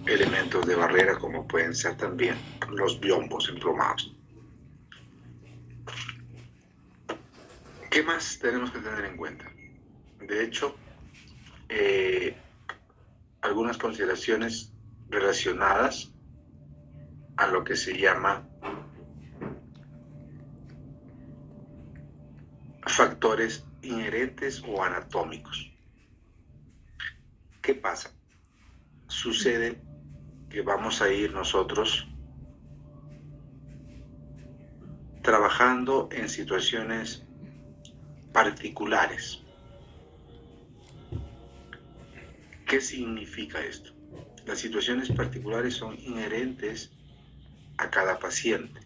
elementos de barrera como pueden ser también los biombos emplumados. ¿Qué más tenemos que tener en cuenta? De hecho, algunas consideraciones relacionadas a lo que se llama factores inherentes o anatómicos. ¿Qué pasa? Sucede que vamos a ir nosotros trabajando en situaciones particulares. ¿Qué significa esto? Las situaciones particulares son inherentes a cada paciente.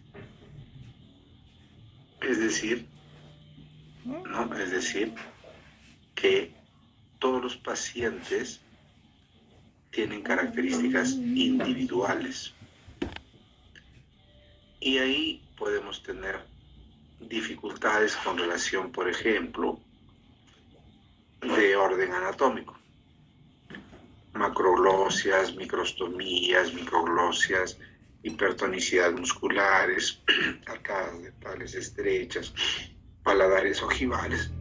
Es decir, ¿no? Es decir, que todos los pacientes tienen características individuales. Y ahí podemos tener dificultades con relación, por ejemplo, de orden anatómico. Macroglosias, microstomías, microglosias, hipertonicidad musculares, arcadas dentales estrechas, paladares ojivales,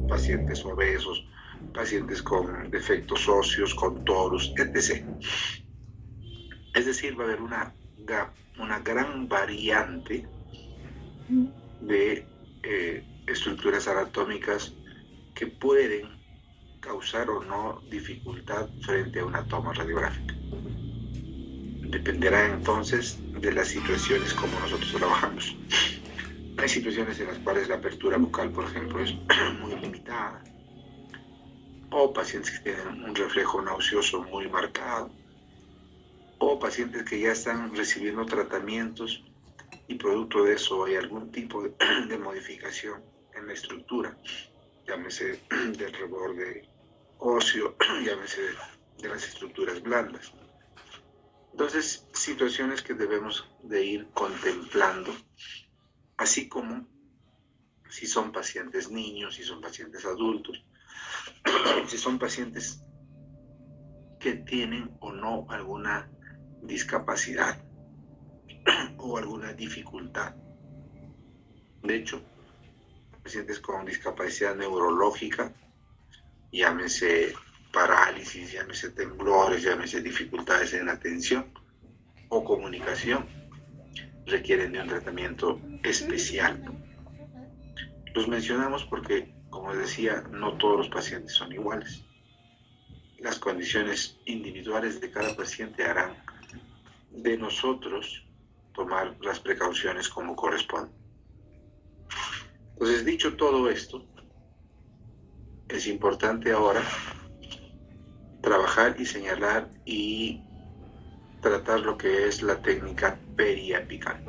pacientes obesos, pacientes con defectos óseos, con torus, etc. Es decir, va a haber una gran variante de estructuras anatómicas que pueden causar o no dificultad frente a una toma radiográfica. Dependerá entonces de las situaciones como nosotros trabajamos. Hay situaciones en las cuales la apertura bucal, por ejemplo, es muy limitada, o pacientes que tienen un reflejo nauseoso muy marcado, o pacientes que ya están recibiendo tratamientos y producto de eso hay algún tipo de modificación en la estructura, llámese del reborde óseo, llámese de las estructuras blandas. Entonces, situaciones que debemos de ir contemplando, así como si son pacientes niños, si son pacientes adultos, si son pacientes que tienen o no alguna discapacidad o alguna dificultad. De hecho, pacientes con discapacidad neurológica, llámese parálisis, llámese temblores, llámese dificultades en atención o comunicación, requieren de un tratamiento especial. Los mencionamos porque, como decía, no todos los pacientes son iguales. Las condiciones individuales de cada paciente harán de nosotros tomar las precauciones como corresponde. Entonces, dicho todo esto, es importante ahora trabajar y señalar y tratar lo que es la técnica periapical.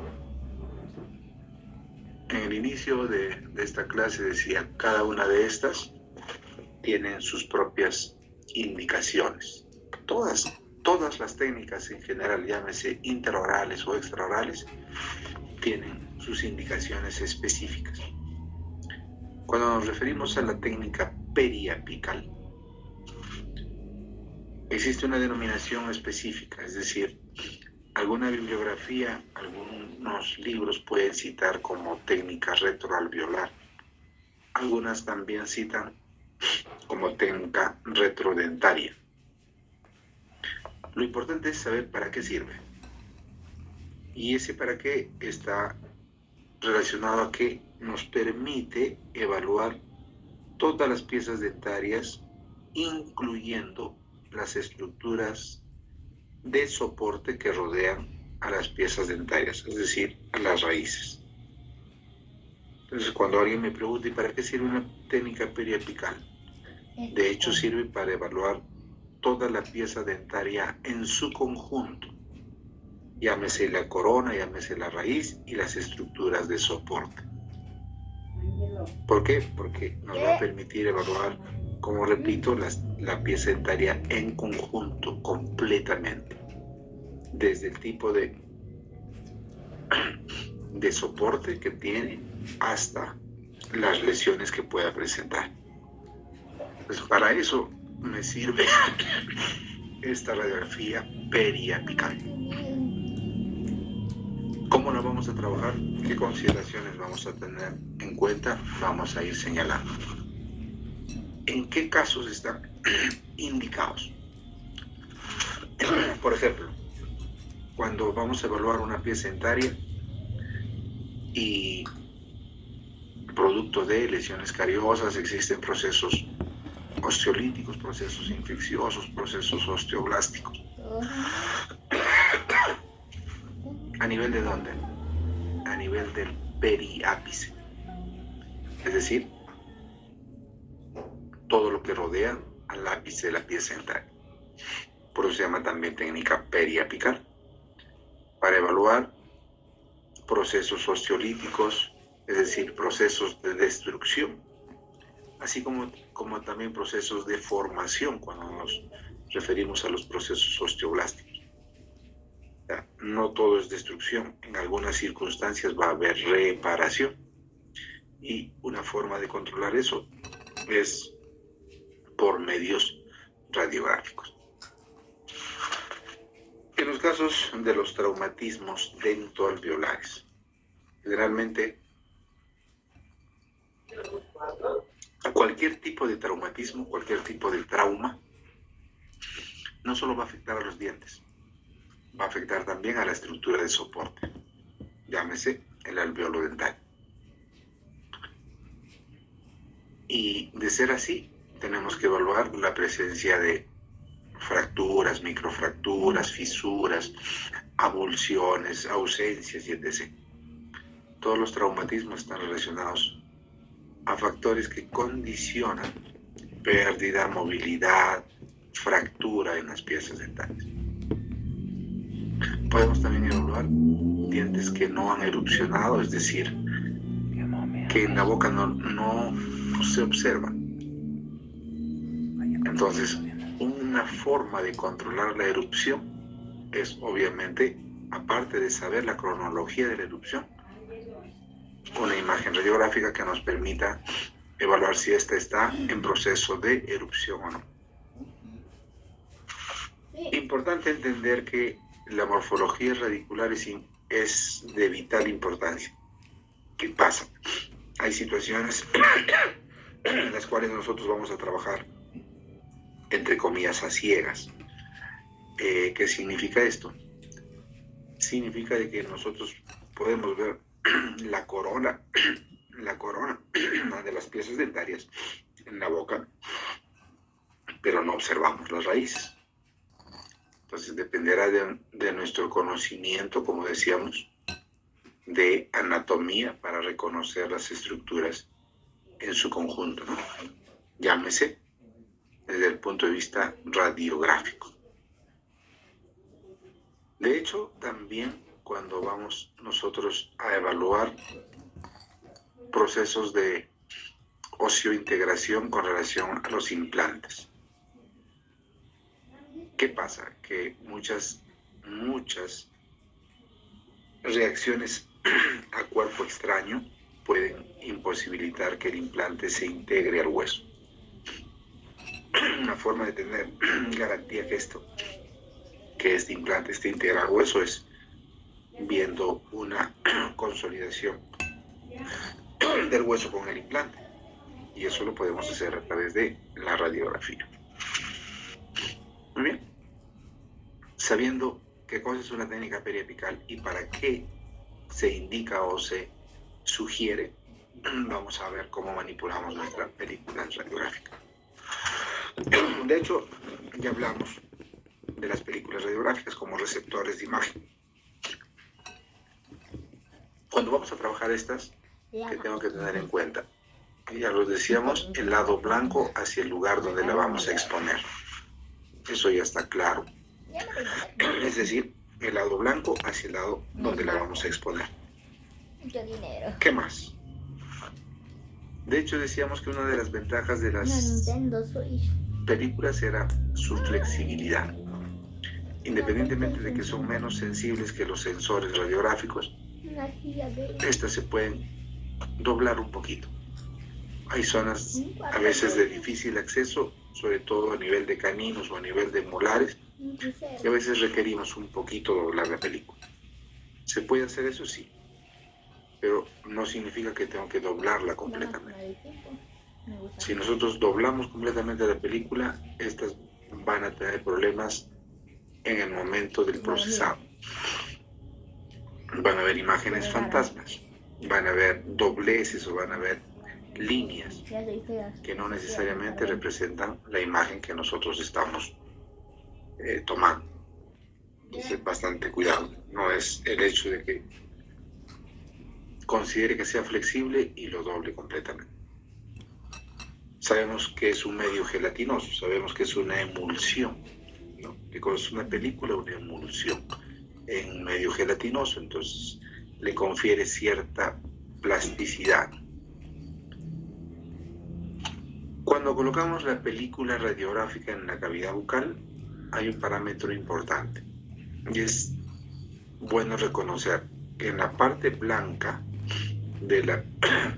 En el inicio de esta clase decía, cada una de estas tienen sus propias indicaciones. Todas las técnicas en general, llámese intraorales o extraorales, tienen sus indicaciones específicas. Cuando nos referimos a la técnica periapical, existe una denominación específica, es decir, alguna bibliografía, algunos libros pueden citar como técnica retroalveolar. Algunas también citan como técnica retrodentaria. Lo importante es saber para qué sirve. Y ese para qué está relacionado a que nos permite evaluar todas las piezas dentarias, incluyendo las estructuras de soporte que rodean a las piezas dentarias, es decir, a las raíces. Entonces, cuando alguien me pregunta, ¿y para qué sirve una técnica periapical? De hecho, sirve para evaluar toda la pieza dentaria en su conjunto, llámese la corona, llámese la raíz y las estructuras de soporte. ¿Por qué? Porque nos va a permitir evaluar, como repito, la pieza dentaria en conjunto, completamente, desde el tipo de soporte que tiene hasta las lesiones que pueda presentar. Pues para eso me sirve esta radiografía periapical. ¿Cómo la vamos a trabajar? ¿Qué consideraciones vamos a tener en cuenta? Vamos a ir señalando. ¿En qué casos están indicados? Por ejemplo, cuando vamos a evaluar una pieza dentaria y producto de lesiones cariosas existen procesos osteolíticos, procesos infecciosos, procesos osteoblásticos. ¿A nivel de dónde? A nivel del periápice. Es decir, todo lo que rodea al ápice de la pieza dentaria. Por eso se llama también técnica periapical. Para evaluar procesos osteolíticos, es decir, procesos de destrucción, así como también procesos de formación cuando nos referimos a los procesos osteoblásticos. No todo es destrucción, en algunas circunstancias va a haber reparación y una forma de controlar eso es por medios radiográficos. En los casos de los traumatismos dentoalveolares, generalmente cualquier tipo de traumatismo, cualquier tipo de trauma, no solo va a afectar a los dientes, va a afectar también a la estructura de soporte, llámese el alveolo dental. Y de ser así, tenemos que evaluar la presencia de fracturas, microfracturas, fisuras, avulsiones, ausencias y etc. Todos los traumatismos están relacionados a factores que condicionan pérdida, movilidad, fractura en las piezas dentales. Podemos también evaluar dientes que no han erupcionado, es decir, que en la boca no se observan. Entonces, una forma de controlar la erupción es obviamente, aparte de saber la cronología de la erupción, una imagen radiográfica que nos permita evaluar si esta está en proceso de erupción o no. Importante entender que la morfología radicular es de vital importancia. ¿Qué pasa? Hay situaciones en las cuales nosotros vamos a trabajar, entre comillas, a ciegas. ¿Qué significa esto? Significa de que nosotros podemos ver la corona de las piezas dentarias en la boca, pero no observamos las raíces. Entonces dependerá de nuestro conocimiento, como decíamos, de anatomía para reconocer las estructuras en su conjunto, ¿no? Llámese desde el punto de vista radiográfico. De hecho, también cuando vamos nosotros a evaluar procesos de oseointegración con relación a los implantes, ¿qué pasa? Que muchas reacciones a cuerpo extraño pueden imposibilitar que el implante se integre al hueso. Una forma de tener garantía que este implante esté integrado al hueso es viendo una consolidación del hueso con el implante, y eso lo podemos hacer a través de la radiografía. Muy bien, sabiendo qué cosa es una técnica periapical y para qué se indica o se sugiere, vamos a ver cómo manipulamos nuestra película radiográfica. De hecho, ya hablamos de las películas radiográficas como receptores de imagen. Cuando vamos a trabajar estas, ¿qué tengo que tener en cuenta? Ya lo decíamos, el lado blanco hacia el lugar donde la vamos a exponer. Eso ya está claro. Es decir, el lado blanco hacia el lado donde la vamos a exponer. Mucho dinero. ¿Qué más? De hecho, decíamos que una de las ventajas de las películas era su flexibilidad. Independientemente de que son menos sensibles que los sensores radiográficos, estas se pueden doblar un poquito. Hay zonas a veces de difícil acceso, sobre todo a nivel de caninos o a nivel de molares, Y a veces requerimos un poquito doblar la película. ¿Se puede hacer eso? Sí. Pero no significa que tengo que doblarla completamente. Si nosotros doblamos completamente la película, estas van a tener problemas en el momento del procesado. Van a haber imágenes fantasmas, van a haber dobleces o van a haber líneas que no necesariamente representan la imagen que nosotros estamos tomando. Entonces, bastante cuidado. No es el hecho de que considere que sea flexible y lo doble completamente. Sabemos que es un medio gelatinoso, sabemos que es una emulsión, ¿no? Que es una película, una emulsión en un medio gelatinoso, entonces le confiere cierta plasticidad. Cuando colocamos la película radiográfica en la cavidad bucal, hay un parámetro importante y es bueno reconocer que en la parte blanca de la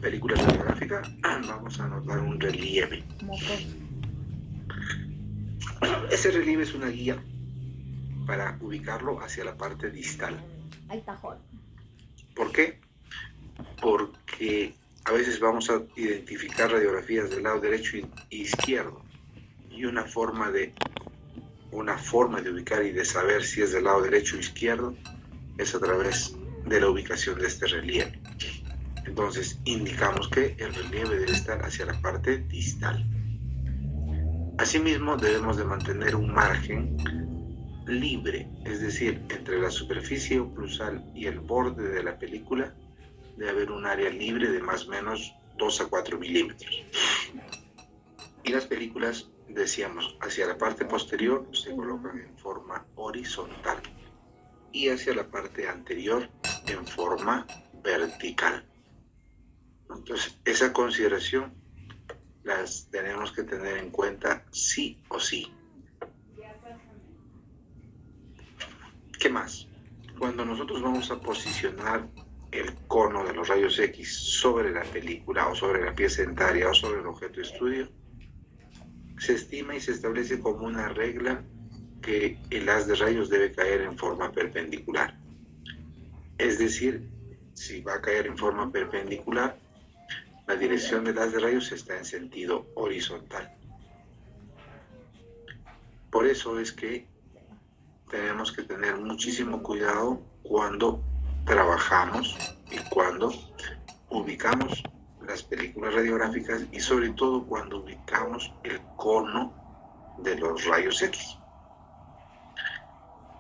película radiográfica vamos a notar un relieve. Ese relieve es una guía para ubicarlo hacia la parte distal. ¿Por qué? Porque a veces vamos a identificar radiografías del lado derecho e izquierdo y una forma de ubicar y de saber si es del lado derecho o izquierdo es a través de la ubicación de este relieve. Entonces indicamos que el relieve debe estar hacia la parte distal. Asimismo, debemos de mantener un margen libre, es decir, entre la superficie oclusal y el borde de la película debe haber un área libre de más o menos 2 a 4 milímetros. Y las películas, decíamos, hacia la parte posterior se colocan en forma horizontal y hacia la parte anterior en forma vertical. Entonces, esa consideración las tenemos que tener en cuenta sí o sí. ¿Qué más? Cuando nosotros vamos a posicionar el cono de los rayos X sobre la película o sobre la pieza dentaria o sobre el objeto de estudio, se estima y se establece como una regla que el haz de rayos debe caer en forma perpendicular. Es decir, si va a caer en forma perpendicular, la dirección del haz de rayos está en sentido horizontal. Por eso es que tenemos que tener muchísimo cuidado cuando trabajamos y cuando ubicamos las películas radiográficas y sobre todo cuando ubicamos el cono de los rayos X.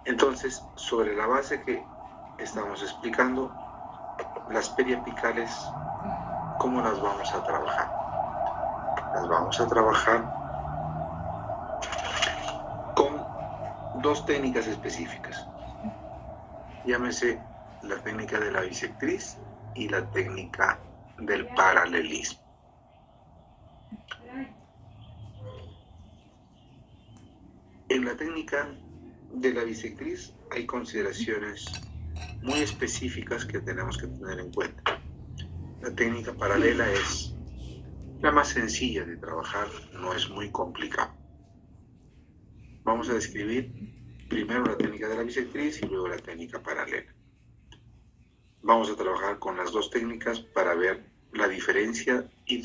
Entonces, sobre la base que estamos explicando, las periapicales, ¿cómo las vamos a trabajar? Las vamos a trabajar con dos técnicas específicas. Llámese la técnica de la bisectriz y la técnica del paralelismo. En la técnica de la bisectriz hay consideraciones muy específicas que tenemos que tener en cuenta. La técnica paralela es la más sencilla de trabajar, no es muy complicada. Vamos a describir primero la técnica de la bisectriz y luego la técnica paralela. Vamos a trabajar con las dos técnicas para ver la diferencia y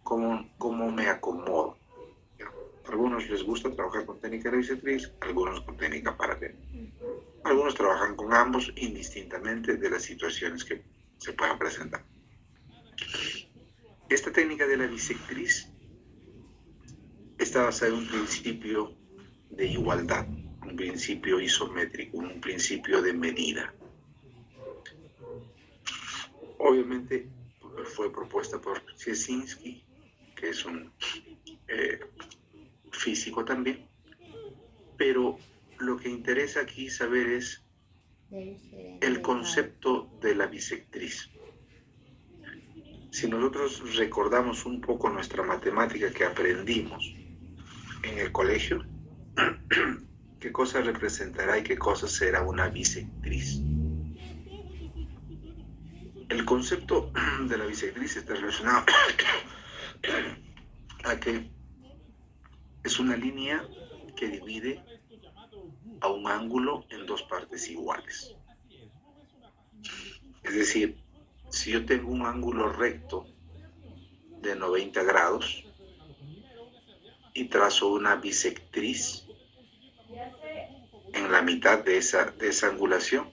cómo me acomodo. A algunos les gusta trabajar con técnica de la bisectriz, algunos con técnica paralela. Algunos trabajan con ambos indistintamente de las situaciones que se puedan presentar. Esta técnica de la bisectriz está basada en un principio de igualdad, un principio isométrico, un principio de medida. Obviamente fue propuesta por Ciesinski, que es un físico también, pero lo que interesa aquí saber es el concepto de la bisectriz. Si nosotros recordamos un poco nuestra matemática que aprendimos en el colegio, ¿qué cosa representará y qué cosa será una bisectriz? El concepto de la bisectriz está relacionado a que es una línea que divide a un ángulo en dos partes iguales. Es decir, si yo tengo un ángulo recto de 90 grados y trazo una bisectriz en la mitad de esa angulación,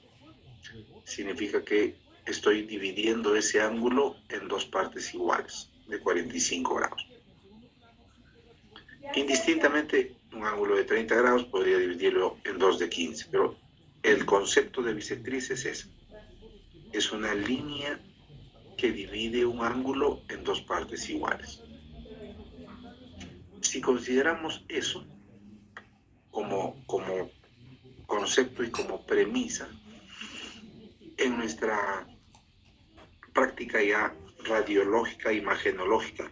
significa que estoy dividiendo ese ángulo en dos partes iguales, de 45 grados. Indistintamente, un ángulo de 30 grados podría dividirlo en dos de 15, pero el concepto de bisectriz es ese. Es una línea que divide un ángulo en dos partes iguales. Si consideramos eso como concepto y como premisa, en nuestra práctica ya radiológica, imagenológica,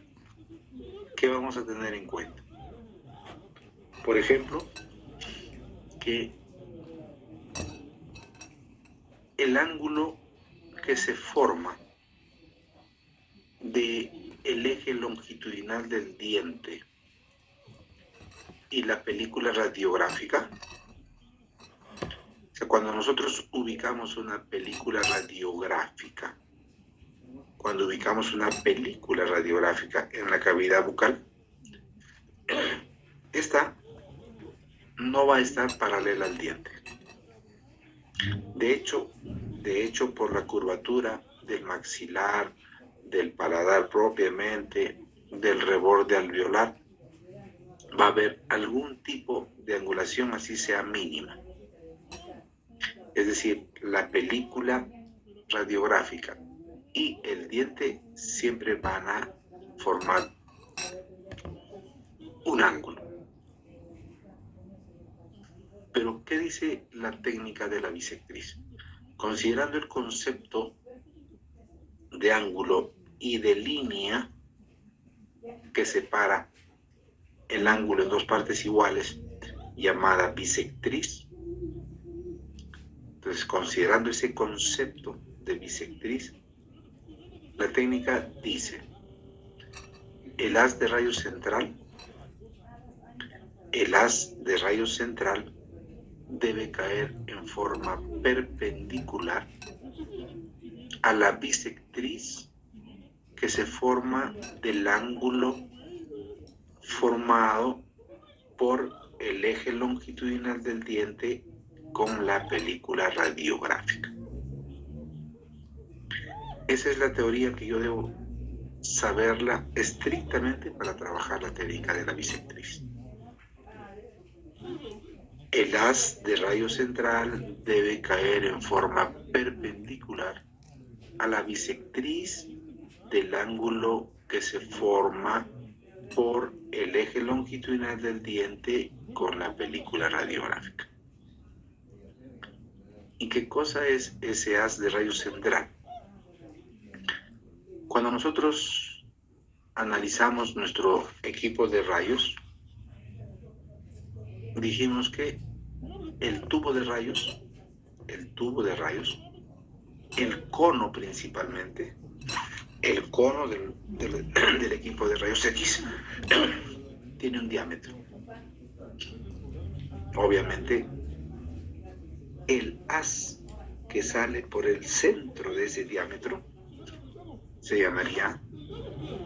¿qué vamos a tener en cuenta? Por ejemplo, que el ángulo que se forma del eje longitudinal del diente y la película radiográfica, o sea, cuando nosotros ubicamos una película radiográfica, en la cavidad bucal, esta no va a estar paralela al diente. De hecho, por la curvatura del maxilar, del paladar propiamente, del reborde alveolar, va a haber algún tipo de angulación, así sea mínima. Es decir, la película radiográfica y el diente siempre van a formar un ángulo. Pero, ¿qué dice la técnica de la bisectriz? Considerando el concepto de ángulo y de línea que separa el ángulo en dos partes iguales, llamada bisectriz. Entonces, considerando ese concepto de bisectriz, la técnica dice: el haz de rayos central debe caer en forma perpendicular a la bisectriz que se forma del ángulo formado por el eje longitudinal del diente con la película radiográfica. Esa es la teoría que yo debo saberla estrictamente para trabajar la técnica de la bisectriz. El haz de rayo central debe caer en forma perpendicular a la bisectriz del ángulo que se forma por el eje longitudinal del diente con la película radiográfica. ¿Y qué cosa es ese haz de rayo central? Cuando nosotros analizamos nuestro equipo de rayos, dijimos que el tubo de rayos, el cono principalmente, el cono del equipo de rayos X tiene un diámetro. Obviamente, el haz que sale por el centro de ese diámetro se llamaría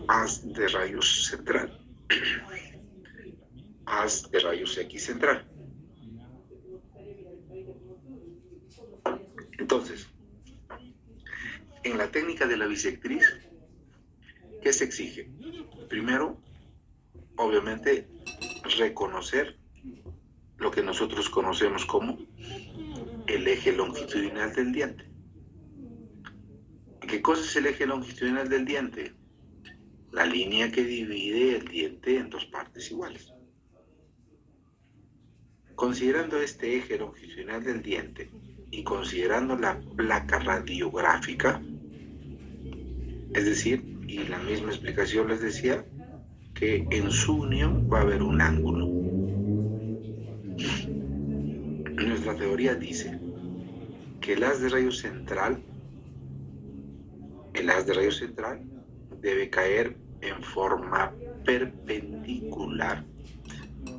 haz de rayos central, haz de rayos X central. Entonces, en la técnica de la bisectriz, ¿qué se exige? Primero, obviamente, reconocer lo que nosotros conocemos como el eje longitudinal del diente. ¿Qué cosa es el eje longitudinal del diente? La línea que divide el diente en dos partes iguales. Considerando este eje longitudinal del diente y considerando la placa radiográfica, es decir, y la misma explicación les decía, que en su unión va a haber un ángulo. Nuestra teoría dice que el haz de rayo central debe caer en forma perpendicular.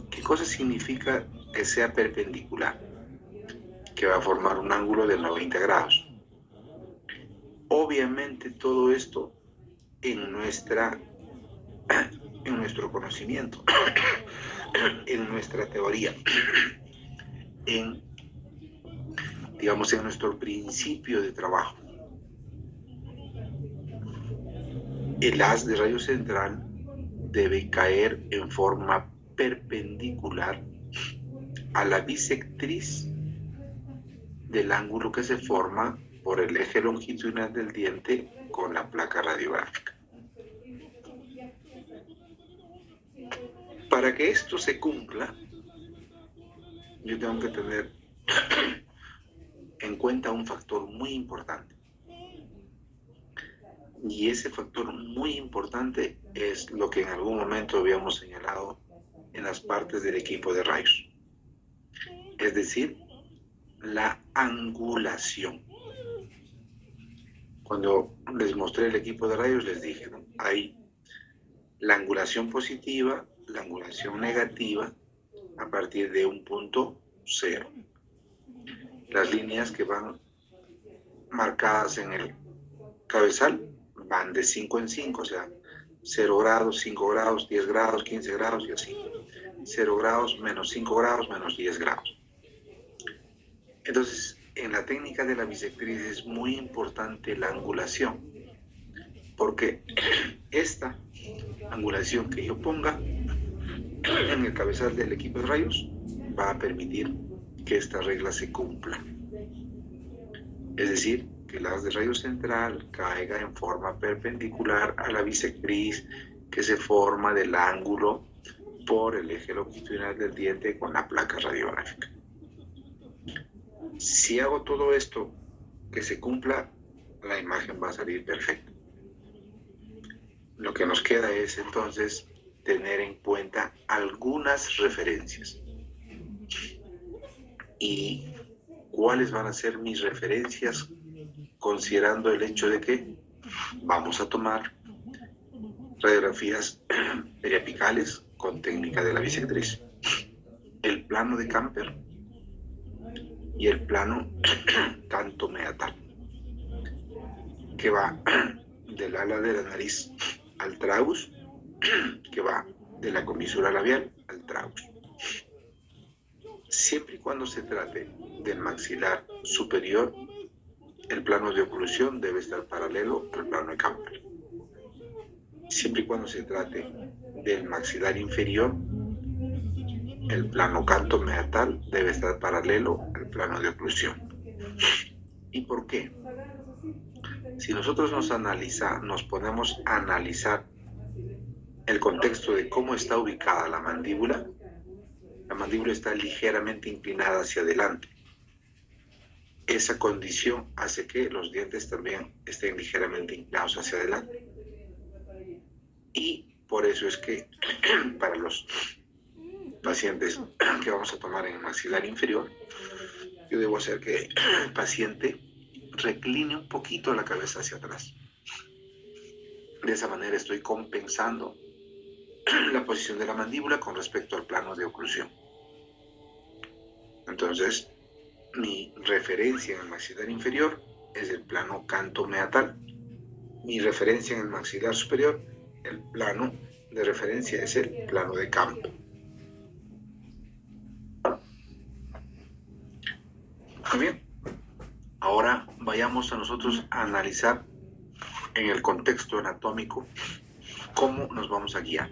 ¿Qué cosa significa que sea perpendicular? que va a formar un ángulo de 90 grados. Obviamente todo esto en nuestro conocimiento, en nuestra teoría, en nuestro principio de trabajo. El haz de rayo central debe caer en forma perpendicular a la bisectriz del ángulo que se forma por el eje longitudinal del diente con la placa radiográfica. Para que esto se cumpla, yo tengo que tener en cuenta un factor muy importante. Y ese factor muy importante es lo que en algún momento habíamos señalado en las partes del equipo de rayos. Es decir, la angulación. Cuando les mostré el equipo de rayos les dije, ¿no? Hay la angulación positiva, la angulación negativa a partir de un punto cero. Las líneas que van marcadas en el cabezal van de 5 en 5, o sea, 0 grados, 5 grados, 10 grados, 15 grados y así. 0 grados, menos 5 grados, menos 10 grados. Entonces, en la técnica de la bisectriz es muy importante la angulación, porque esta angulación que yo ponga en el cabezal del equipo de rayos va a permitir que esta regla se cumpla. Es decir, que el haz de rayo central caiga en forma perpendicular a la bisectriz que se forma del ángulo por el eje longitudinal del diente con la placa radiográfica. Si hago todo esto que se cumpla, la imagen va a salir perfecta. Lo que nos queda es entonces tener en cuenta algunas referencias. ¿Y cuáles van a ser mis referencias? Considerando el hecho de que vamos a tomar radiografías periapicales con técnica de la bisectriz, el plano de Camper y el plano canto-meatal, que va del ala de la nariz al tragus, que va de la comisura labial al tragus. Siempre y cuando se trate del maxilar superior, el plano de oclusión debe estar paralelo al plano de Camper. Siempre y cuando se trate del maxilar inferior, el plano canto-meatal debe estar paralelo al plano de oclusión. ¿Y por qué? Si nosotros nos ponemos a analizar el contexto de cómo está ubicada la mandíbula está ligeramente inclinada hacia adelante. Esa condición hace que los dientes también estén ligeramente inclinados hacia adelante. Y por eso es que para los pacientes que vamos a tomar en el maxilar inferior, yo debo hacer que el paciente recline un poquito la cabeza hacia atrás. De esa manera estoy compensando la posición de la mandíbula con respecto al plano de oclusión. Entonces, mi referencia en el maxilar inferior es el plano canto-meatal. Mi referencia en el maxilar superior, el plano de referencia es el plano de campo. Muy bien. Ahora vayamos a nosotros a analizar en el contexto anatómico cómo nos vamos a guiar.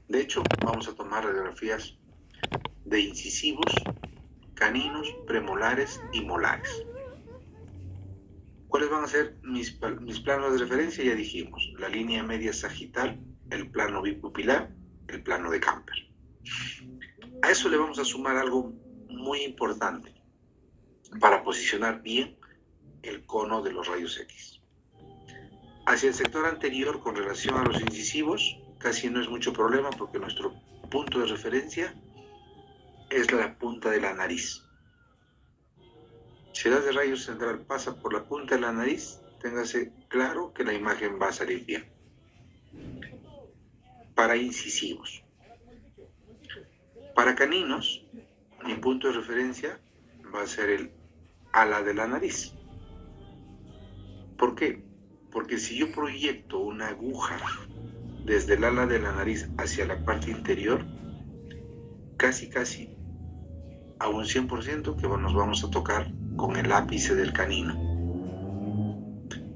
De hecho, vamos a tomar radiografías de incisivos, caninos, premolares y molares. ¿Cuáles van a ser mis planos de referencia? Ya dijimos, la línea media sagital, el plano bipupilar, el plano de Camper. A eso le vamos a sumar algo muy importante para posicionar bien el cono de los rayos X. Hacia el sector anterior, con relación a los incisivos, casi no es mucho problema porque nuestro punto de referencia es la punta de la nariz. Si el haz de rayo central pasa por la punta de la nariz, téngase claro que la imagen va a salir bien. Para incisivos. Para caninos, mi punto de referencia va a ser el ala de la nariz. ¿Por qué? Porque si yo proyecto una aguja desde el ala de la nariz hacia la parte interior, casi a un 100% que nos vamos a tocar con el ápice del canino.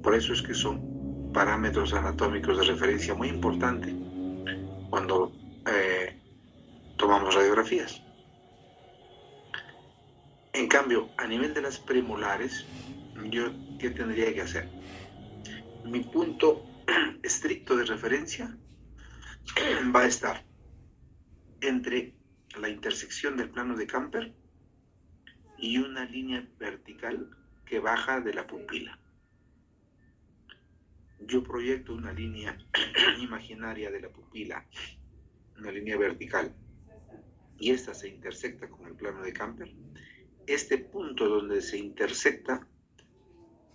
Por eso es que son parámetros anatómicos de referencia muy importantes cuando tomamos radiografías. En cambio, a nivel de las premolares, ¿yo qué tendría que hacer? Mi punto estricto de referencia va a estar entre la intersección del plano de Camper y una línea vertical que baja de la pupila. Yo proyecto una línea imaginaria de la pupila, una línea vertical, y esta se intersecta con el plano de Camper. Este punto donde se intersecta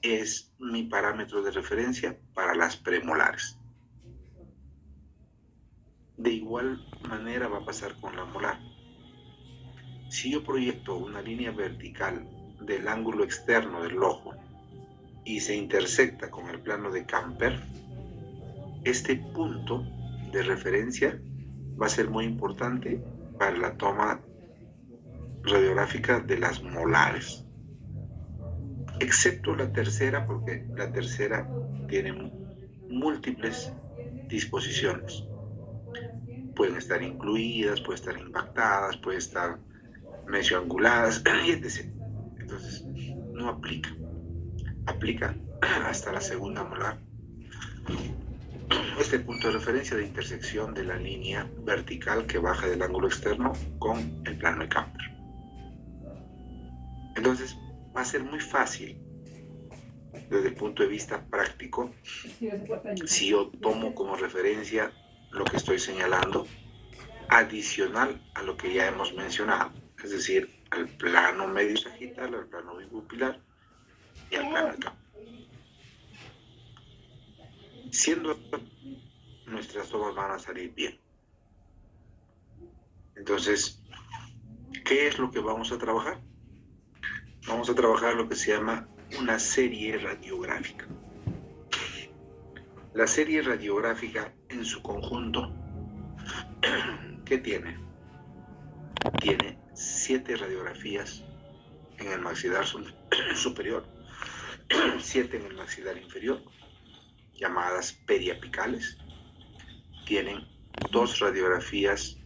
es mi parámetro de referencia para las premolares. De igual manera va a pasar con la molar. Si yo proyecto una línea vertical del ángulo externo del ojo y se intersecta con el plano de Camper, este punto de referencia va a ser muy importante para la toma radiográfica de las molares, excepto la tercera, porque la tercera tiene múltiples disposiciones. Pueden estar incluidas, pueden estar impactadas, pueden estar mesioanguladas, y etc. Entonces, no aplica. Aplica hasta la segunda molar. Este punto de referencia de intersección de la línea vertical que baja del ángulo externo con el plano de Camper. Entonces, va a ser muy fácil desde el punto de vista práctico si yo tomo como referencia lo que estoy señalando, adicional a lo que ya hemos mencionado, es decir, al plano medio sagital, al plano bipupilar y al plano de Camper. Siendo nuestras tomas van a salir bien. Entonces, ¿qué es lo que vamos a trabajar? Vamos a trabajar lo que se llama una serie radiográfica. La serie radiográfica en su conjunto, ¿qué tiene? Tiene 7 radiografías en el maxilar superior, 7 en el maxilar inferior, llamadas periapicales. Tienen 2 radiografías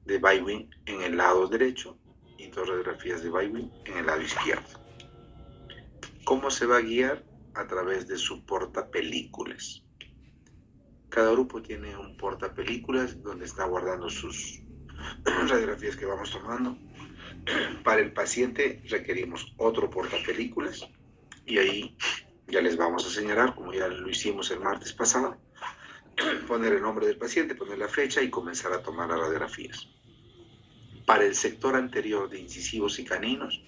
de Bywin en el lado derecho y 2 radiografías de Bywin en el lado izquierdo. ¿Cómo se va a guiar? A través de su portapelículas. Cada grupo tiene un portapelículas donde está guardando sus radiografías que vamos tomando. Para el paciente requerimos otro portapelículas y ahí ya les vamos a señalar, como ya lo hicimos el martes pasado, poner el nombre del paciente, poner la fecha y comenzar a tomar las radiografías. Para el sector anterior de incisivos y caninos,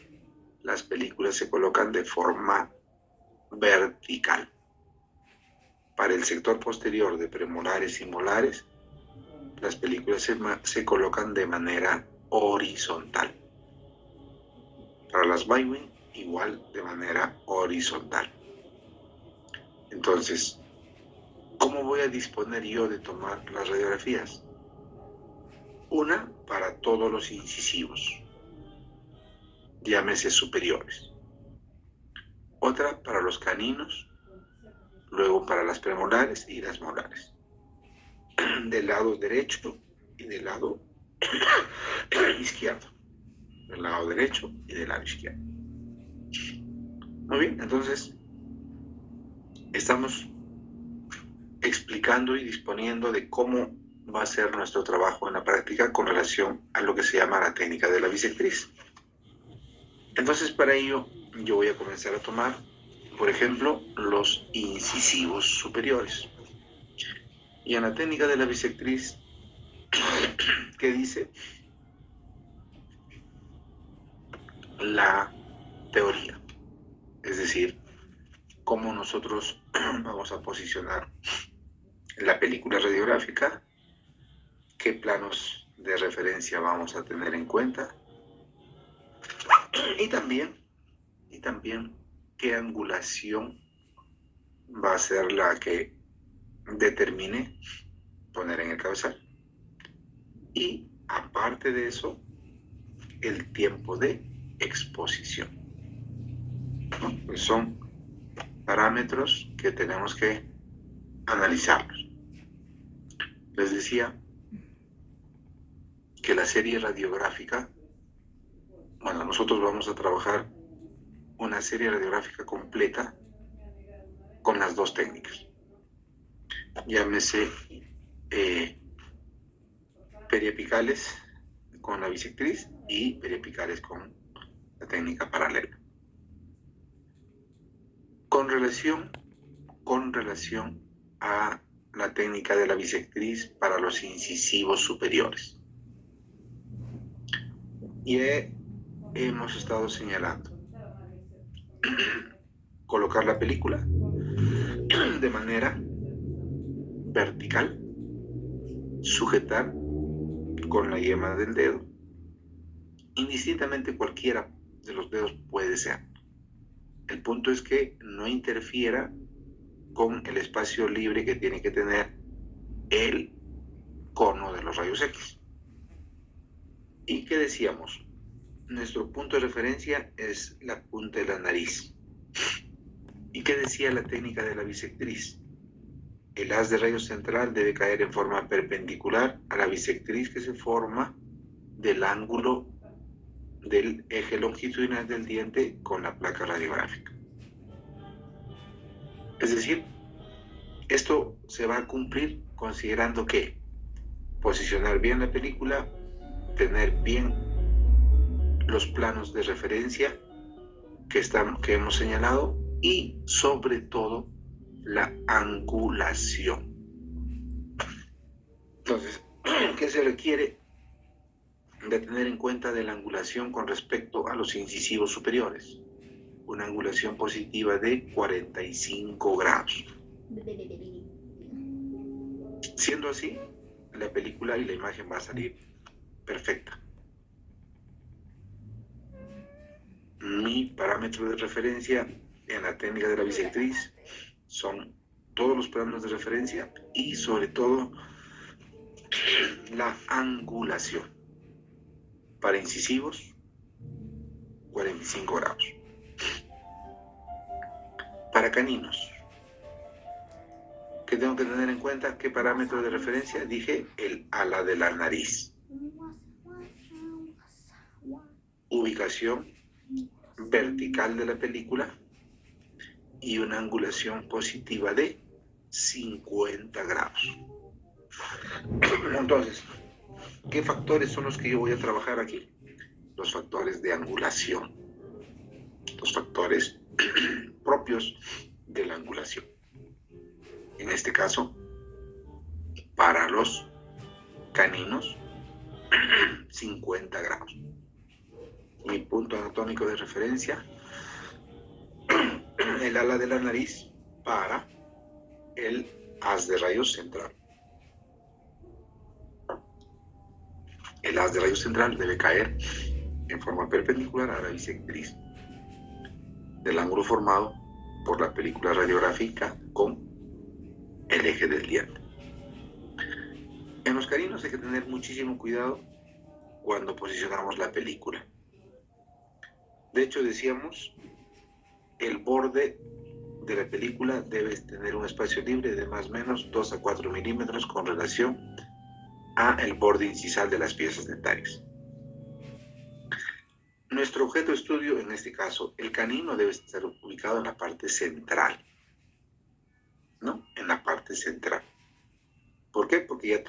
las películas se colocan de forma vertical. Para el sector posterior de premolares y molares, las películas se colocan de manera horizontal. Para las Bywin, igual de manera horizontal. Entonces, ¿cómo voy a disponer yo de tomar las radiografías? Una para todos los incisivos, llámese superiores. Otra para los caninos, luego para las premolares y las molares. Del lado derecho y del lado izquierdo. Del lado derecho y del lado izquierdo. Muy bien, entonces estamos explicando y disponiendo de cómo va a ser nuestro trabajo en la práctica con relación a lo que se llama la técnica de la bisectriz. Entonces, para ello, yo voy a comenzar a tomar, por ejemplo, los incisivos superiores. Y en la técnica de la bisectriz, ¿qué dice? La teoría. Es decir, cómo nosotros vamos a posicionar la película radiográfica, qué planos de referencia vamos a tener en cuenta Y también qué angulación va a ser la que determine poner en el cabezal. Y aparte de eso, el tiempo de exposición, ¿no? Pues son parámetros que tenemos que analizarlos. Les decía que la serie radiográfica, bueno, nosotros vamos a trabajar una serie radiográfica completa con las dos técnicas. Llámese periapicales con la bisectriz y periapicales con la técnica paralela. Con relación a la técnica de la bisectriz para los incisivos superiores. Y hemos estado señalando colocar la película de manera vertical, sujetar con la yema del dedo, indistintamente cualquiera de los dedos puede ser. El punto es que no interfiera con el espacio libre que tiene que tener el cono de los rayos X. ¿Y qué decíamos? Nuestro punto de referencia es la punta de la nariz. ¿Y qué decía la técnica de la bisectriz? El haz de rayos central debe caer en forma perpendicular a la bisectriz que se forma del ángulo del eje longitudinal del diente con la placa radiográfica. Es decir, esto se va a cumplir considerando que posicionar bien la película, tener bien los planos de referencia que hemos señalado y sobre todo la angulación. Entonces, ¿qué se requiere de tener en cuenta de la angulación con respecto a los incisivos superiores? Una angulación positiva de 45 grados. Siendo así, la película y la imagen va a salir perfecta. Mi parámetro de referencia en la técnica de la bisectriz son todos los planos de referencia y sobre todo la angulación. Para incisivos, 45 grados. Para caninos, ¿qué tengo que tener en cuenta? ¿Qué parámetro de referencia? Dije el ala de la nariz. Ubicación vertical de la película y una angulación positiva de 50 grados. Entonces, ¿qué factores son los que yo voy a trabajar aquí? Los factores de angulación, los factores propios de la angulación. En este caso, para los caninos, 50 grados. Mi punto anatómico de referencia, el ala de la nariz para el haz de rayos central. El haz de rayos central debe caer en forma perpendicular a la bisectriz del ángulo formado por la película radiográfica con el eje del diente. En los caninos hay que tener muchísimo cuidado cuando posicionamos la película. De hecho, decíamos, el borde de la película debe tener un espacio libre de más o menos 2 a 4 milímetros con relación a el borde incisal de las piezas dentarias. Nuestro objeto de estudio, en este caso, el canino, debe estar ubicado en la parte central, ¿no? En la parte central. ¿Por qué? Porque ya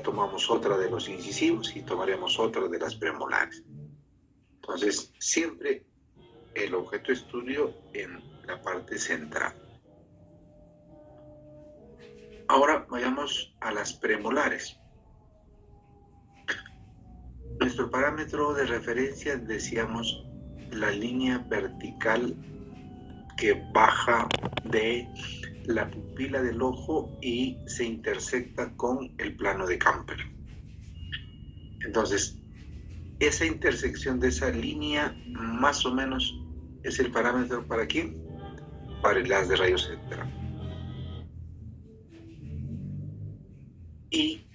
tomamos otra de los incisivos y tomaremos otra de las premolares. Entonces, siempre el objeto de estudio en la parte central. Ahora vayamos a las premolares. Nuestro parámetro de referencia, decíamos, la línea vertical que baja de la pupila del ojo y se intersecta con el plano de Camper. Entonces, esa intersección de esa línea más o menos es el parámetro ¿para quién? Para el haz de rayos central. ¿Y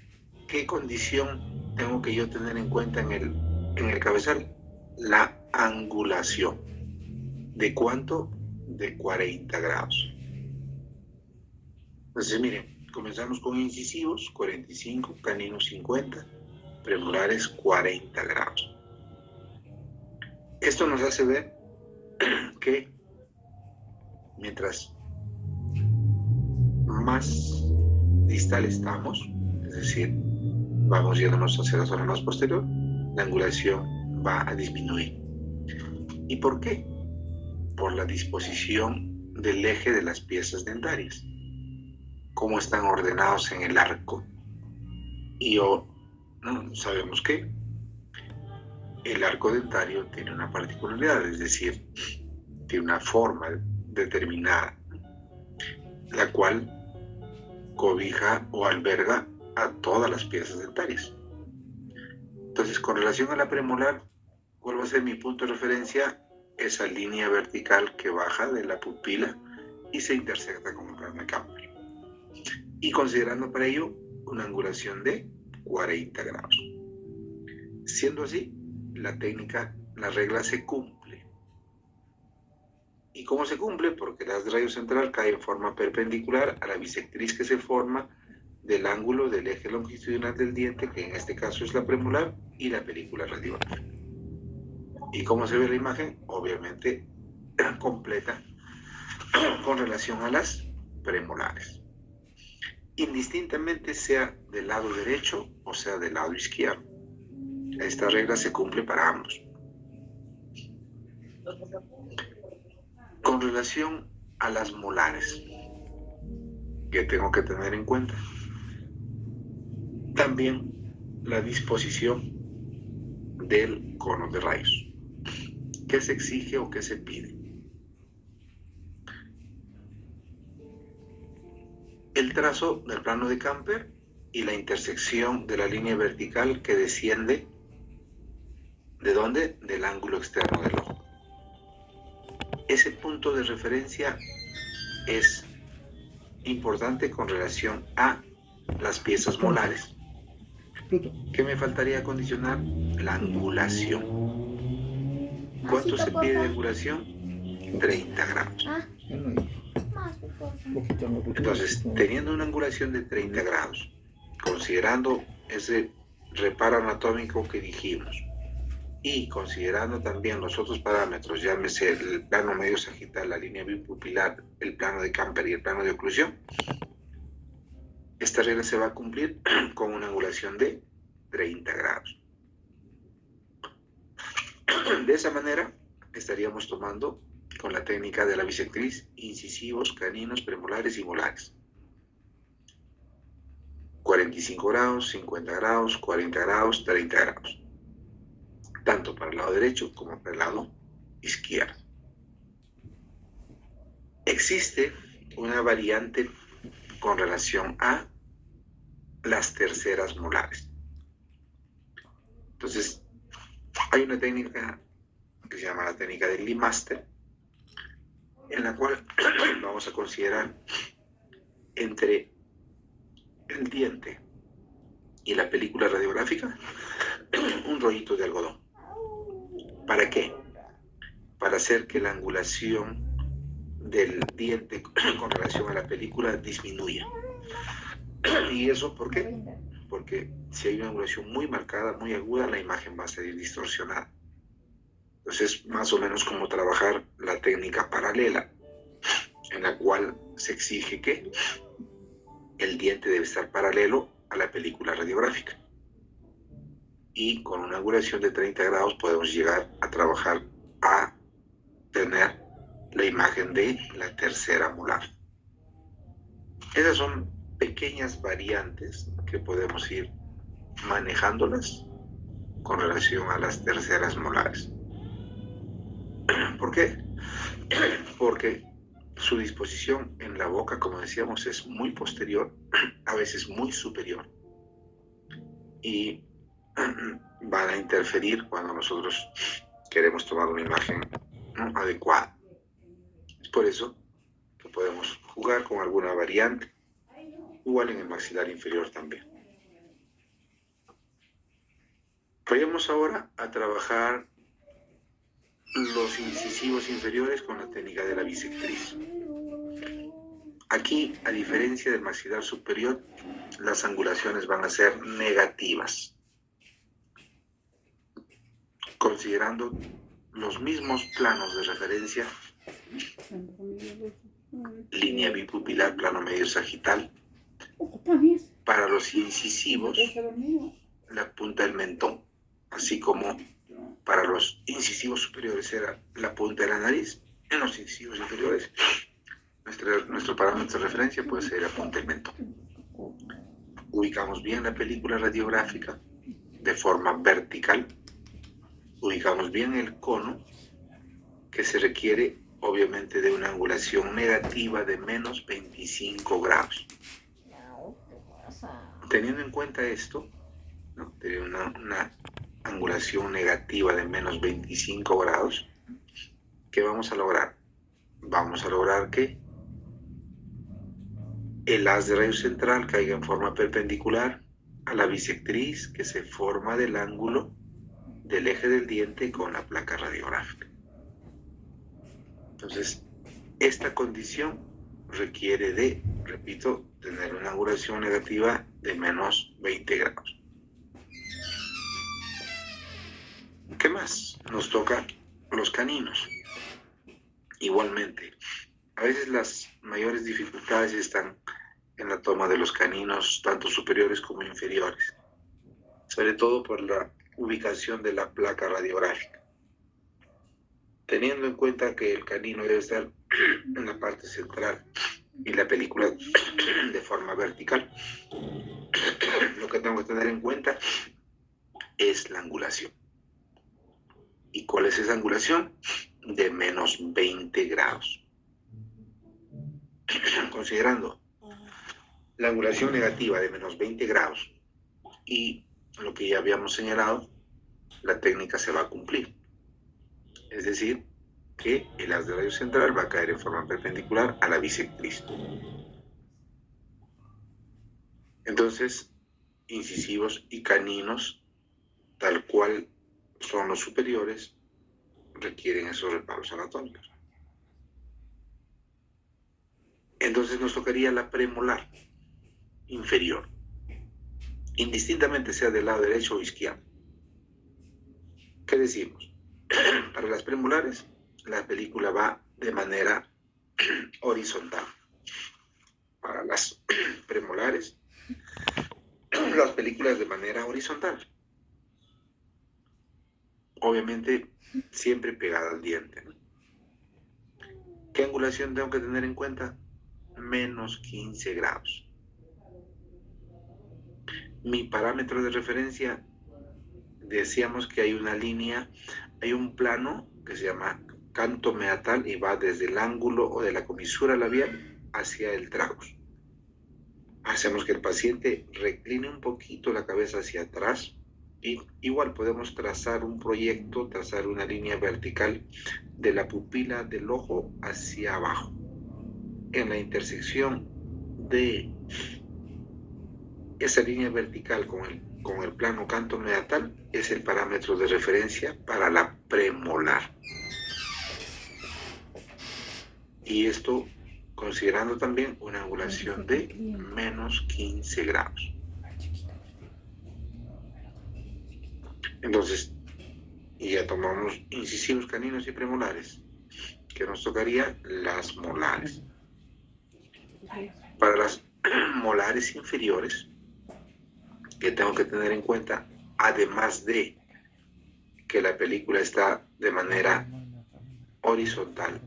qué condición tengo que yo tener en cuenta en el cabezal? La angulación. ¿De cuánto? De 40 grados. Entonces, miren, comenzamos con incisivos, 45, caninos 50, premolares 40 grados. Esto nos hace ver que mientras más distal estamos, es decir, vamos yéndonos hacia la zona más posterior, la angulación va a disminuir. ¿Y por qué? Por la disposición del eje de las piezas dentarias, cómo están ordenados en el arco. Y sabemos que el arco dentario tiene una particularidad, es decir, tiene una forma determinada, la cual cobija o alberga a todas las piezas dentarias. Entonces, con relación a la premolar, ¿cuál va a ser mi punto de referencia? Esa línea vertical que baja de la pupila y se intersecta con el plano de Camper. Y considerando para ello una angulación de 40 grados. Siendo así, la técnica, la regla se cumple. ¿Y cómo se cumple? Porque el haz de rayo central cae en forma perpendicular a la bisectriz que se forma del ángulo del eje longitudinal del diente, que en este caso es la premolar, y la película radiográfica. ¿Y cómo se ve la imagen? Obviamente completa con relación a las premolares. Indistintamente sea del lado derecho o sea del lado izquierdo. Esta regla se cumple para ambos. Con relación a las molares, ¿qué tengo que tener en cuenta? También la disposición del cono de rayos. ¿Qué se exige o qué se pide? El trazo del plano de Camper y la intersección de la línea vertical que desciende, ¿de dónde? Del ángulo externo del ojo. Ese punto de referencia es importante con relación a las piezas molares. ¿Qué me faltaría condicionar? La angulación. ¿Cuánto se pide de angulación? 30 grados. Entonces, teniendo una angulación de 30 grados, considerando ese reparo anatómico que dijimos, y considerando también los otros parámetros, llámese el plano medio sagital, la línea bipupilar, el plano de Camper y el plano de oclusión, esta regla se va a cumplir con una angulación de 30 grados. De esa manera estaríamos tomando con la técnica de la bisectriz incisivos, caninos, premolares y molares. 45 grados, 50 grados, 40 grados, 30 grados. Tanto para el lado derecho como para el lado izquierdo. Existe una variante con relación a las terceras molares. Entonces, hay una técnica que se llama la técnica del Limaster, en la cual vamos a considerar entre el diente y la película radiográfica un rollito de algodón. ¿Para qué? Para hacer que la angulación del diente con relación a la película disminuya. ¿Y eso por qué? Porque si hay una angulación muy marcada, muy aguda, la imagen va a salir distorsionada. Entonces, más o menos como trabajar la técnica paralela, en la cual se exige que el diente debe estar paralelo a la película radiográfica. Y con una angulación de 30 grados podemos llegar a trabajar a tener la imagen de la tercera molar. Esas son pequeñas variantes que podemos ir manejándolas con relación a las terceras molares. ¿Por qué? Porque su disposición en la boca, como decíamos, es muy posterior, a veces muy superior. Y van a interferir cuando nosotros queremos tomar una imagen, ¿no?, adecuada. Es por eso que podemos jugar con alguna variante, igual en el maxilar inferior también. Vayamos ahora a trabajar los incisivos inferiores con la técnica de la bisectriz. Aquí, a diferencia del maxilar superior, las angulaciones van a ser negativas, considerando los mismos planos de referencia: línea bipupilar, plano medio sagital. Para los incisivos, la punta del mentón, así como para los incisivos superiores era la punta de la nariz. En los incisivos inferiores, nuestro parámetro de referencia puede ser la punta del mentón. Ubicamos bien la película radiográfica de forma vertical. Ubicamos bien el cono, que se requiere obviamente de una angulación negativa de menos 25 grados. Teniendo en cuenta esto, ¿no?, tener una angulación negativa de menos 25 grados, ¿qué vamos a lograr? Vamos a lograr que el haz de rayo central caiga en forma perpendicular a la bisectriz que se forma del ángulo del eje del diente con la placa radiográfica. Entonces, esta condición requiere de, repito, tener una angulación negativa de menos 20 grados. ¿Qué más? Nos toca los caninos. Igualmente, a veces las mayores dificultades están en la toma de los caninos, tanto superiores como inferiores, sobre todo por la ubicación de la placa radiográfica. Teniendo en cuenta que el canino debe estar en la parte central y la película de forma vertical, lo que tengo que tener en cuenta es la angulación. ¿Y cuál es esa angulación? De menos 20 grados. Considerando la angulación negativa de menos 20 grados y lo que ya habíamos señalado, la técnica se va a cumplir. Es decir, que el haz de rayo central va a caer en forma perpendicular a la bisectriz. Entonces, incisivos y caninos, tal cual son los superiores, requieren esos reparos anatómicos. Entonces nos tocaría la premolar inferior, indistintamente sea del lado derecho o izquierdo. ¿Qué decimos? Para las premolares, la película va de manera horizontal. Para las premolares, las películas de manera horizontal. Obviamente, siempre pegada al diente, ¿no? ¿Qué angulación tengo que tener en cuenta? Menos 15 grados. Mi parámetro de referencia, decíamos que hay una línea, hay un plano que se llama canto meatal y va desde el ángulo o de la comisura labial hacia el tragus. Hacemos que el paciente recline un poquito la cabeza hacia atrás y igual podemos trazar un proyecto, trazar una línea vertical de la pupila del ojo hacia abajo. En la intersección de esa línea vertical con el plano canto meatal es el parámetro de referencia para la premolar. Y esto considerando también una angulación de menos 15 grados. Entonces, ya tomamos incisivos, caninos y premolares, que nos tocaría las molares. Para las molares inferiores, que tengo que tener en cuenta, además de que la película está de manera horizontal,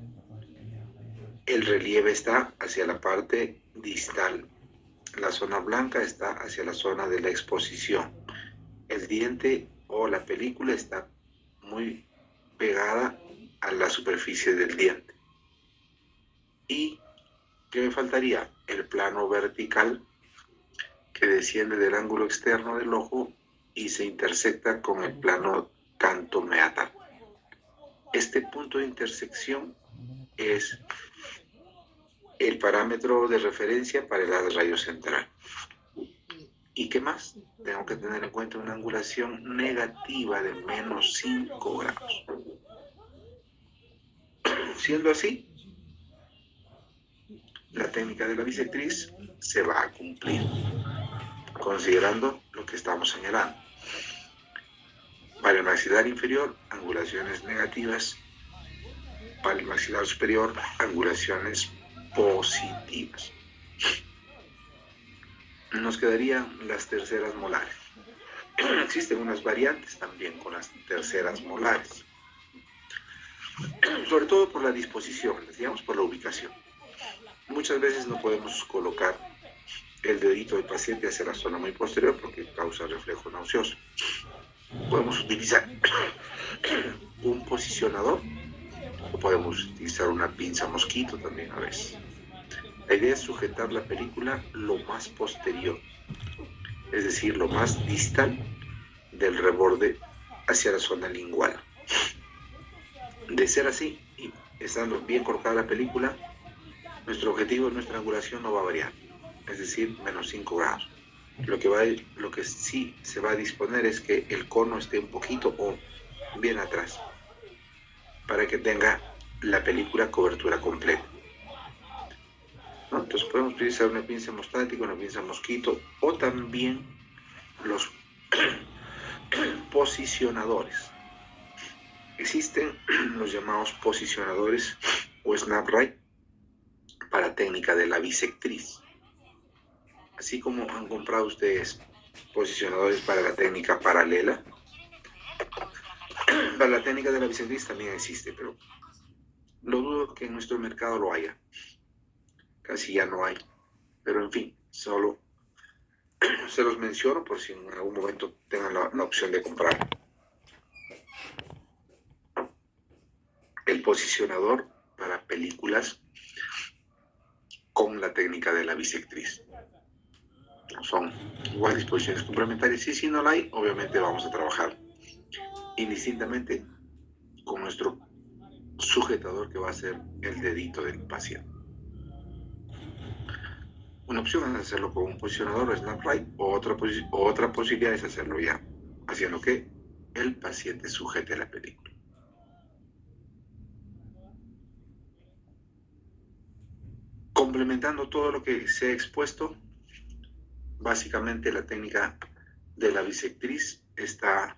el relieve está hacia la parte distal, la zona blanca está hacia la zona de la exposición, el diente o la película está muy pegada a la superficie del diente. ¿Y qué me faltaría? El plano vertical que desciende del ángulo externo del ojo y se intersecta con el plano canto meatal. Este punto de intersección es el parámetro de referencia para el haz rayo central. ¿Y qué más? Tengo que tener en cuenta una angulación negativa de menos 5 grados. Siendo así, la técnica de la bisectriz se va a cumplir, considerando lo que estamos señalando. Para el maxilar inferior, angulaciones negativas. Para el maxilar superior, angulaciones positivas. Nos quedarían las terceras molares. Existen unas variantes también con las terceras molares, sobre todo por la disposición, digamos por la ubicación. Muchas veces no podemos colocar el dedito del paciente hacia la zona muy posterior porque causa reflejo nauseoso. Podemos utilizar un posicionador o podemos utilizar una pinza mosquito también a veces. La idea es sujetar la película lo más posterior, es decir, lo más distal del reborde hacia la zona lingual. De ser así, y estando bien cortada la película, nuestro objetivo, nuestra angulación no va a variar, es decir, menos 5 grados. Lo que sí se va a disponer es que el cono esté un poquito o bien atrás, para que tenga la película cobertura completa, ¿no? Entonces podemos utilizar una pinza hemostática, una pinza mosquito o también los posicionadores. Existen los llamados posicionadores o snap right para técnica de la bisectriz. Así como han comprado ustedes posicionadores para la técnica paralela, para la técnica de la bisectriz también existe, pero lo dudo que en nuestro mercado lo haya. Casi ya no hay. Pero en fin, solo se los menciono por si en algún momento tengan la opción de comprar. El posicionador para películas con la técnica de la bisectriz. Son igual disposiciones complementarias. Y si no la hay, obviamente vamos a trabajar indistintamente con nuestro sujetador que va a ser el dedito del paciente. Una opción es hacerlo con un posicionador snap right o otra posibilidad es hacerlo ya haciendo que el paciente sujete la película. Complementando todo lo que se ha expuesto, básicamente la técnica de la bisectriz está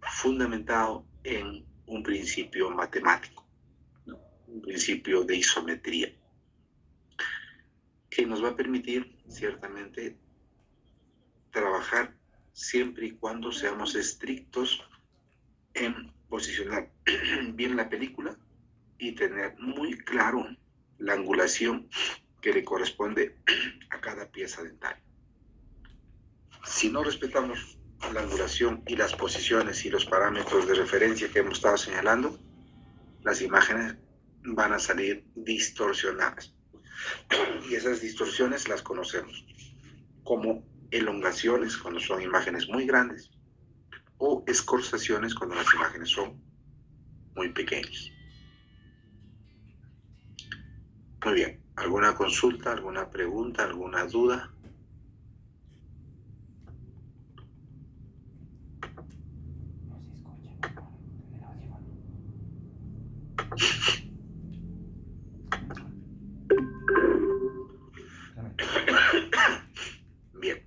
fundamentado en un principio matemático, ¿no? Un principio de isometría, que nos va a permitir ciertamente trabajar siempre y cuando seamos estrictos en posicionar bien la película y tener muy claro la angulación que le corresponde a cada pieza dental. Si no respetamos la angulación y las posiciones y los parámetros de referencia que hemos estado señalando, las imágenes van a salir distorsionadas. Y esas distorsiones las conocemos como elongaciones cuando son imágenes muy grandes o escorzaciones cuando las imágenes son muy pequeñas. Muy bien, ¿alguna consulta, alguna pregunta, alguna duda? Bien.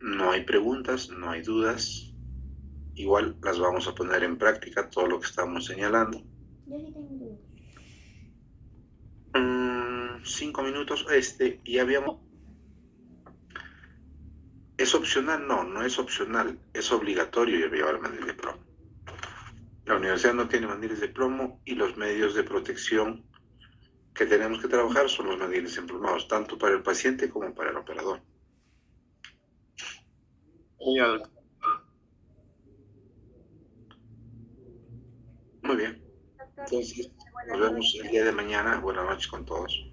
No hay preguntas, no hay dudas. Igual las vamos a poner en práctica todo lo que estamos señalando. Yo sí tengo dudas. 5 minutos. Y habíamos... ¿Es opcional? No, no es opcional. Es obligatorio llevar mandiles de plomo. La universidad no tiene mandiles de plomo y los medios de protección que tenemos que trabajar son los mandiles emplumados, tanto para el paciente como para el operador. Muy bien. Entonces, nos vemos el día de mañana. Buenas noches con todos.